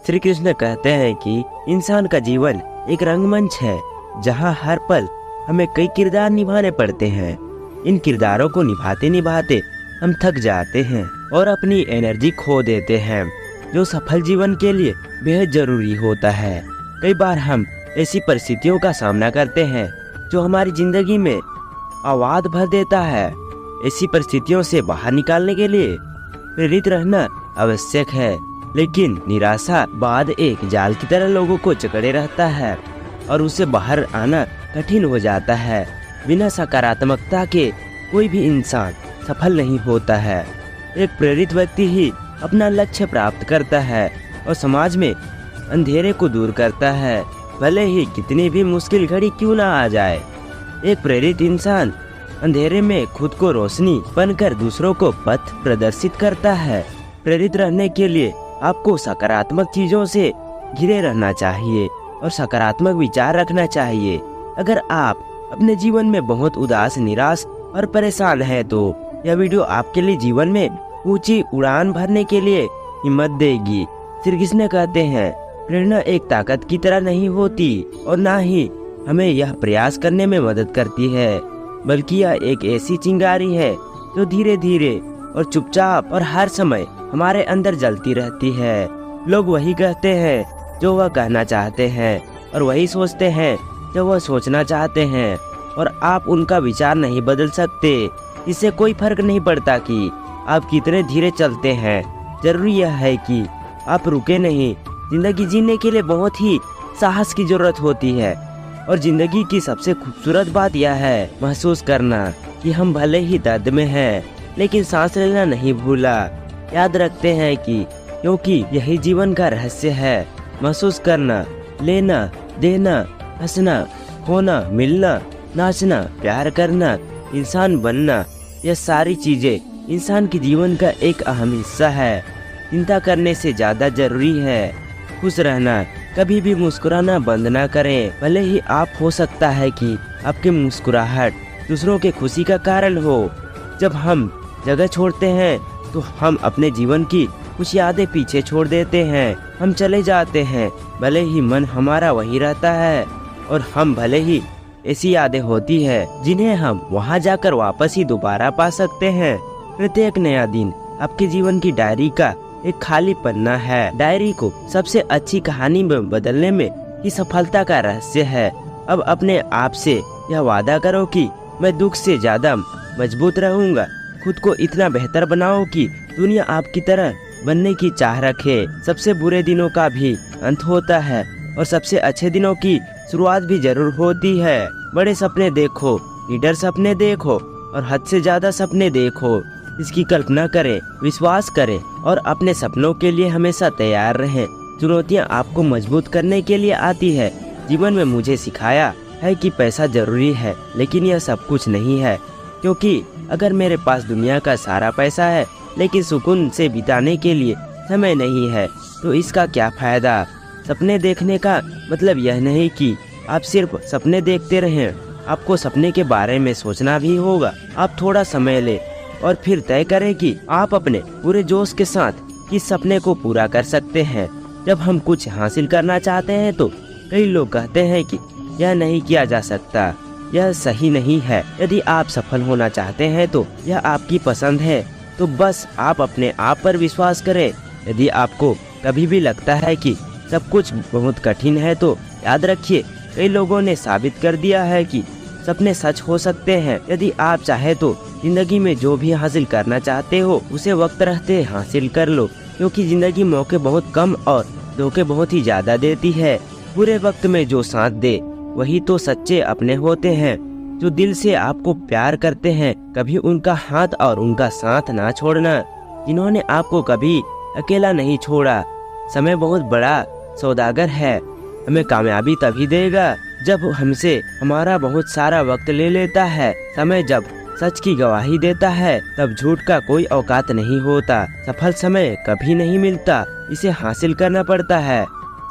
श्री कृष्ण कहते हैं कि इंसान का जीवन एक रंगमंच है, जहां हर पल हमें कई किरदार निभाने पड़ते हैं। इन किरदारों को निभाते निभाते हम थक जाते हैं और अपनी एनर्जी खो देते हैं, जो सफल जीवन के लिए बेहद जरूरी होता है। कई बार हम ऐसी परिस्थितियों का सामना करते हैं जो हमारी जिंदगी में आवाज भर देता है। ऐसी परिस्थितियों से बाहर निकालने के लिए प्रेरित रहना आवश्यक है, लेकिन निराशा बाद एक जाल की तरह लोगों को जकड़े रहता है और उससे बाहर आना कठिन हो जाता है। बिना सकारात्मकता के कोई भी इंसान सफल नहीं होता है। एक प्रेरित व्यक्ति ही अपना लक्ष्य प्राप्त करता है और समाज में अंधेरे को दूर करता है, भले ही कितनी भी मुश्किल घड़ी क्यों ना आ जाए। एक प्रेरित इंसान अंधेरे में खुद को रोशनी बनकर दूसरों को पथ प्रदर्शित करता है। प्रेरित रहने के लिए आपको सकारात्मक चीजों से घिरे रहना चाहिए और सकारात्मक विचार रखना चाहिए। अगर आप अपने जीवन में बहुत उदास, निराश और परेशान हैं, तो यह वीडियो आपके लिए जीवन में ऊंची उड़ान भरने के लिए हिम्मत देगी। श्री कृष्ण कहते हैं, प्रेरणा एक ताकत की तरह नहीं होती और ना ही हमें यह प्रयास करने में मदद करती है, बल्कि यह एक ऐसी चिंगारी है जो धीरे धीरे और चुपचाप और हर समय हमारे अंदर जलती रहती है। लोग वही कहते हैं जो वह कहना चाहते हैं और वही सोचते हैं जो वह सोचना चाहते हैं, और आप उनका विचार नहीं बदल सकते। इससे कोई फर्क नहीं पड़ता कि आप कितने धीरे चलते हैं। जरूरी यह है कि आप रुके नहीं। जिंदगी जीने के लिए बहुत ही साहस की जरूरत होती है, और जिंदगी की सबसे खूबसूरत बात यह है महसूस करना कि हम भले ही दर्द में हैं, लेकिन सांस लेना नहीं भूला। याद रखते हैं कि क्योंकि यही जीवन का रहस्य है। महसूस करना, लेना, देना, हंसना, खोना, मिलना, नाचना, प्यार करना, इंसान बनना, यह सारी चीजें इंसान के जीवन का एक अहम हिस्सा है। चिंता करने से ज्यादा जरूरी है खुश रहना। कभी भी मुस्कुराना बंद ना करें, भले ही आप हो सकता है कि आपकी मुस्कुराहट दूसरों के खुशी का कारण हो। जब हम जगह छोड़ते हैं तो हम अपने जीवन की कुछ यादें पीछे छोड़ देते हैं। हम चले जाते हैं, भले ही मन हमारा वही रहता है, और हम भले ही ऐसी यादें होती है जिन्हें हम वहां जाकर वापस ही दोबारा पा सकते हैं। प्रत्येक नया दिन आपके जीवन की डायरी का एक खाली पन्ना है। डायरी को सबसे अच्छी कहानी में बदलने में ही सफलता का रहस्य है। अब अपने आप से यह वादा करो कि मैं दुख से ज्यादा मजबूत रहूंगा। खुद को इतना बेहतर बनाओ कि दुनिया आपकी तरह बनने की चाह रखे। सबसे बुरे दिनों का भी अंत होता है और सबसे अच्छे दिनों की शुरुआत भी जरूर होती है। बड़े सपने देखो, निडर सपने देखो और हद से ज्यादा सपने देखो। इसकी कल्पना करें, विश्वास करें और अपने सपनों के लिए हमेशा तैयार रहें। चुनौतियां आपको मजबूत करने के लिए आती है। जीवन में मुझे सिखाया है कि पैसा जरूरी है, लेकिन यह सब कुछ नहीं है, क्योंकि अगर मेरे पास दुनिया का सारा पैसा है लेकिन सुकून से बिताने के लिए समय नहीं है, तो इसका क्या फायदा। सपने देखने का मतलब यह नहीं कि आप सिर्फ सपने देखते रहें। आपको सपने के बारे में सोचना भी होगा। आप थोड़ा समय ले और फिर तय करें कि आप अपने पूरे जोश के साथ किस सपने को पूरा कर सकते हैं। जब हम कुछ हासिल करना चाहते हैं तो कई लोग कहते हैं कि यह नहीं किया जा सकता, यह सही नहीं है। यदि आप सफल होना चाहते हैं तो यह आपकी पसंद है, तो बस आप अपने आप पर विश्वास करें। यदि आपको कभी भी लगता है कि सब कुछ बहुत कठिन है, तो याद रखिए कई लोगों ने साबित कर दिया है कि सपने सच हो सकते हैं। यदि आप चाहे तो जिंदगी में जो भी हासिल करना चाहते हो उसे वक्त रहते हासिल कर लो, क्योंकि जिंदगी मौके बहुत कम और धोखे बहुत ही ज्यादा देती है। बुरे वक्त में जो साथ दे वही तो सच्चे अपने होते हैं। जो दिल से आपको प्यार करते हैं, कभी उनका हाथ और उनका साथ ना छोड़ना। जिन्होंने आपको कभी अकेला नहीं छोड़ा। समय बहुत बड़ा सौदागर है, हमें कामयाबी तभी देगा जब हमसे हमारा बहुत सारा वक्त ले लेता है। समय जब सच की गवाही देता है, तब झूठ का कोई औकात नहीं होता। सफल समय कभी नहीं मिलता, इसे हासिल करना पड़ता है।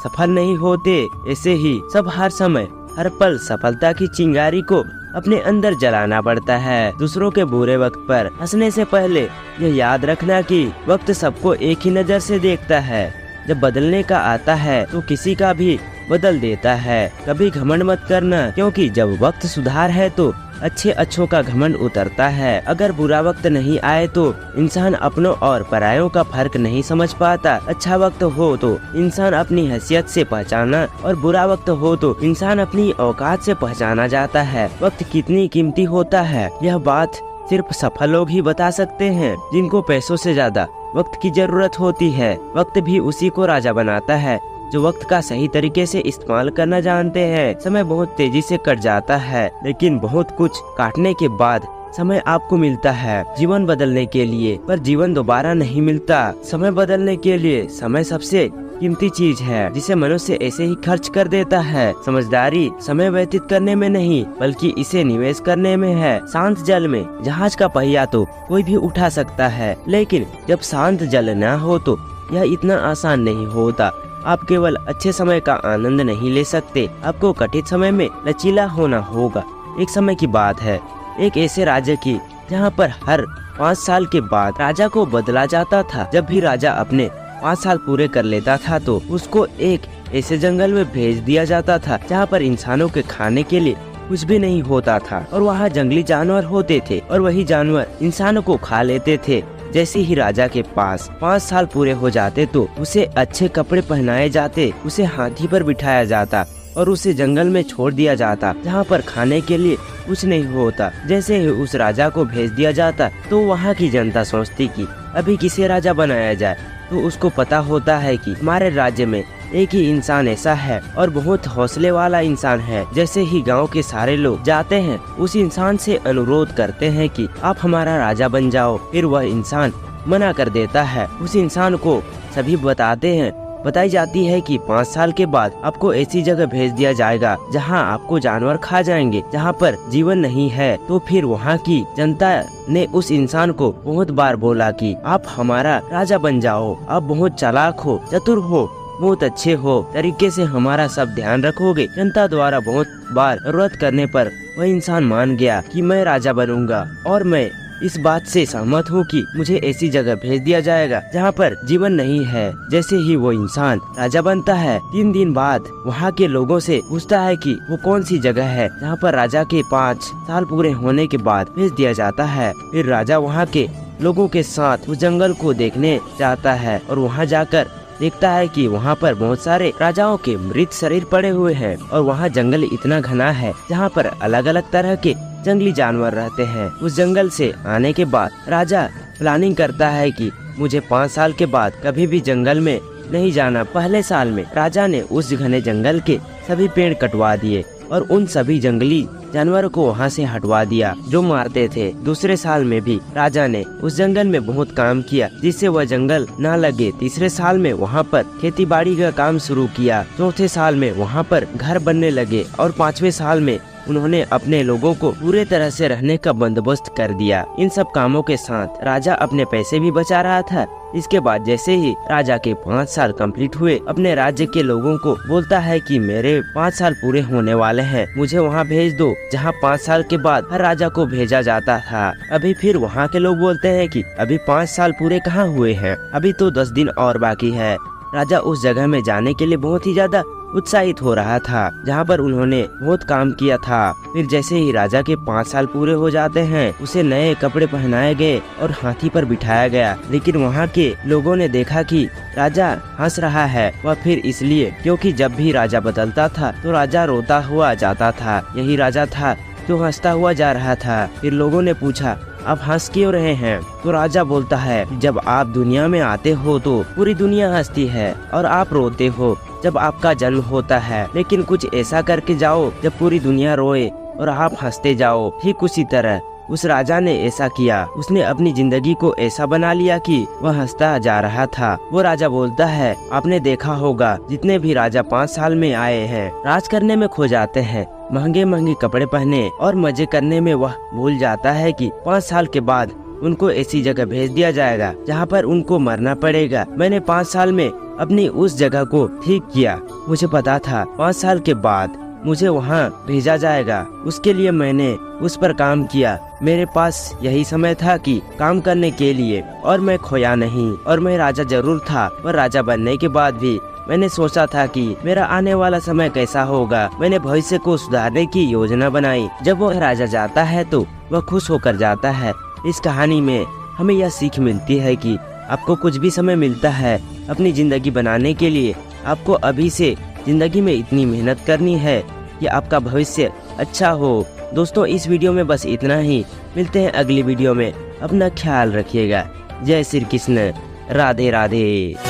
सफल नहीं होते, ऐसे ही सब हर समय हर पल सफलता की चिंगारी को अपने अंदर जलाना पड़ता है। दूसरों के बुरे वक्त पर हंसने से पहले यह याद रखना कि वक्त सबको एक ही नजर से देखता है। जब बदलने का आता है तो किसी का भी बदल देता है। कभी घमंड मत करना, क्योंकि जब वक्त सुधार है तो अच्छों का घमंड उतरता है। अगर बुरा वक्त नहीं आए तो इंसान अपनों और परायों का फर्क नहीं समझ पाता। अच्छा वक्त हो तो इंसान अपनी हैसियत से पहचाना और बुरा वक्त हो तो इंसान अपनी औकात से पहचाना जाता है। वक्त कितनी कीमती होता है, यह बात सिर्फ सफल लोग ही बता सकते हैं, जिनको पैसों से ज्यादा वक्त की जरूरत होती है। वक्त भी उसी को राजा बनाता है जो वक्त का सही तरीके से इस्तेमाल करना जानते हैं। समय बहुत तेजी से कट जाता है, लेकिन बहुत कुछ काटने के बाद समय आपको मिलता है जीवन बदलने के लिए, पर जीवन दोबारा नहीं मिलता। समय बदलने के लिए समय सबसे कीमती चीज है, जिसे मनुष्य ऐसे ही खर्च कर देता है। समझदारी समय व्यतीत करने में नहीं, बल्कि इसे निवेश करने में है। शांत जल में जहाज का पहिया तो कोई भी उठा सकता है, लेकिन जब शांत जल न हो तो यह इतना आसान नहीं होता। आप केवल अच्छे समय का आनंद नहीं ले सकते, आपको कठिन समय में लचीला होना होगा। एक समय की बात है, एक ऐसे राज्य की जहाँ पर हर 5 साल के बाद राजा को बदला जाता था। जब भी राजा अपने 5 साल पूरे कर लेता था तो उसको एक ऐसे जंगल में भेज दिया जाता था जहाँ पर इंसानों के खाने के लिए कुछ भी नहीं होता था, और वहाँ जंगली जानवर होते थे और वही जानवर इंसानों को खा लेते थे। जैसे ही राजा के पास 5 साल पूरे हो जाते तो उसे अच्छे कपड़े पहनाए जाते, उसे हाथी पर बिठाया जाता और उसे जंगल में छोड़ दिया जाता जहाँ पर खाने के लिए कुछ नहीं होता। जैसे ही उस राजा को भेज दिया जाता तो वहाँ की जनता सोचती कि अभी किसे राजा बनाया जाए, तो उसको पता होता है कि हमारे राज्य में एक ही इंसान ऐसा है और बहुत हौसले वाला इंसान है। जैसे ही गांव के सारे लोग जाते हैं, उस इंसान से अनुरोध करते हैं कि आप हमारा राजा बन जाओ, फिर वह इंसान मना कर देता है। उस इंसान को सभी बताई जाती है कि 5 साल के बाद आपको ऐसी जगह भेज दिया जाएगा जहां आपको जानवर खा जाएंगे, जहां पर जीवन नहीं है। तो फिर वहां की जनता ने उस इंसान को बहुत बार बोला कि आप हमारा राजा बन जाओ, आप बहुत चालाक हो, चतुर हो, बहुत अच्छे हो, तरीके से हमारा सब ध्यान रखोगे। जनता द्वारा बहुत बार जरूरत करने पर वह इंसान मान गया कि मैं राजा बनूंगा, और मैं इस बात से सहमत हूँ कि मुझे ऐसी जगह भेज दिया जाएगा जहाँ पर जीवन नहीं है। जैसे ही वो इंसान राजा बनता है, 3 दिन बाद वहाँ के लोगों से पूछता है कि वो कौन सी जगह है जहाँ पर राजा के 5 साल पूरे होने के बाद भेज दिया जाता है। फिर राजा वहाँ के लोगों के साथ उस जंगल को देखने जाता है और वहाँ जाकर देखता है कि वहाँ पर बहुत सारे राजाओं के मृत शरीर पड़े हुए हैं, और वहाँ जंगल इतना घना है जहाँ पर अलग अलग तरह के जंगली जानवर रहते हैं। उस जंगल से आने के बाद राजा प्लानिंग करता है कि मुझे 5 साल के बाद कभी भी जंगल में नहीं जाना। पहले साल में राजा ने उस घने जंगल के सभी पेड़ कटवा दिए और उन सभी जंगली जानवरों को वहाँ से हटवा दिया जो मारते थे। दूसरे साल में भी राजा ने उस जंगल में बहुत काम किया जिससे वह जंगल न लगे। तीसरे साल में वहाँ पर खेती बाड़ी का काम शुरू किया। चौथे साल में वहाँ पर घर बनने लगे और 5वें साल में उन्होंने अपने लोगों को पूरे तरह से रहने का बंदोबस्त कर दिया। इन सब कामों के साथ राजा अपने पैसे भी बचा रहा था। इसके बाद जैसे ही राजा के 5 साल कंप्लीट हुए, अपने राज्य के लोगों को बोलता है कि मेरे 5 साल पूरे होने वाले हैं, मुझे वहाँ भेज दो जहाँ 5 साल के बाद हर राजा को भेजा जाता था। अभी फिर वहाँ के लोग बोलते हैं कि अभी 5 साल पूरे कहाँ हुए हैं, अभी तो 10 दिन और बाकी है। राजा उस जगह में जाने के लिए बहुत ही ज्यादा उत्साहित हो रहा था जहाँ पर उन्होंने बहुत काम किया था। फिर जैसे ही राजा के 5 साल पूरे हो जाते हैं, उसे नए कपड़े पहनाए गए और हाथी पर बिठाया गया। लेकिन वहाँ के लोगों ने देखा कि राजा हंस रहा है। वह फिर इसलिए क्योंकि जब भी राजा बदलता था तो राजा रोता हुआ जाता था। यही राजा था जो हंसता हुआ जा रहा था। फिर लोगों ने पूछा, आप हंस क्यों रहे हैं? तो राजा बोलता है, जब आप दुनिया में आते हो तो पूरी दुनिया हंसती है और आप रोते हो जब आपका जन्म होता है। लेकिन कुछ ऐसा करके जाओ जब पूरी दुनिया रोए और आप हंसते जाओ। ठीक उसी तरह उस राजा ने ऐसा किया। उसने अपनी जिंदगी को ऐसा बना लिया कि वह हंसता जा रहा था। वो राजा बोलता है, आपने देखा होगा जितने भी राजा 5 साल में आए हैं, राज करने में खो जाते हैं, महंगे महंगे कपड़े पहने और मजे करने में वह भूल जाता है कि 5 साल के बाद उनको ऐसी जगह भेज दिया जाएगा जहाँ पर उनको मरना पड़ेगा। मैंने 5 साल में अपनी उस जगह को ठीक किया। मुझे पता था 5 साल के बाद मुझे वहाँ भेजा जाएगा। उसके लिए मैंने उस पर काम किया। मेरे पास यही समय था कि काम करने के लिए, और मैं खोया नहीं। और मैं राजा जरूर था, पर राजा बनने के बाद भी मैंने सोचा था कि मेरा आने वाला समय कैसा होगा। मैंने भविष्य को सुधारने की योजना बनाई। जब वो राजा जाता है तो वह खुश होकर जाता है। इस कहानी में हमें यह सीख मिलती है कि आपको कुछ भी समय मिलता है अपनी जिंदगी बनाने के लिए, आपको अभी से जिंदगी में इतनी मेहनत करनी है कि आपका भविष्य अच्छा हो। दोस्तों, इस वीडियो में बस इतना ही। मिलते हैं अगली वीडियो में। अपना ख्याल रखिएगा। जय श्री कृष्ण। राधे राधे।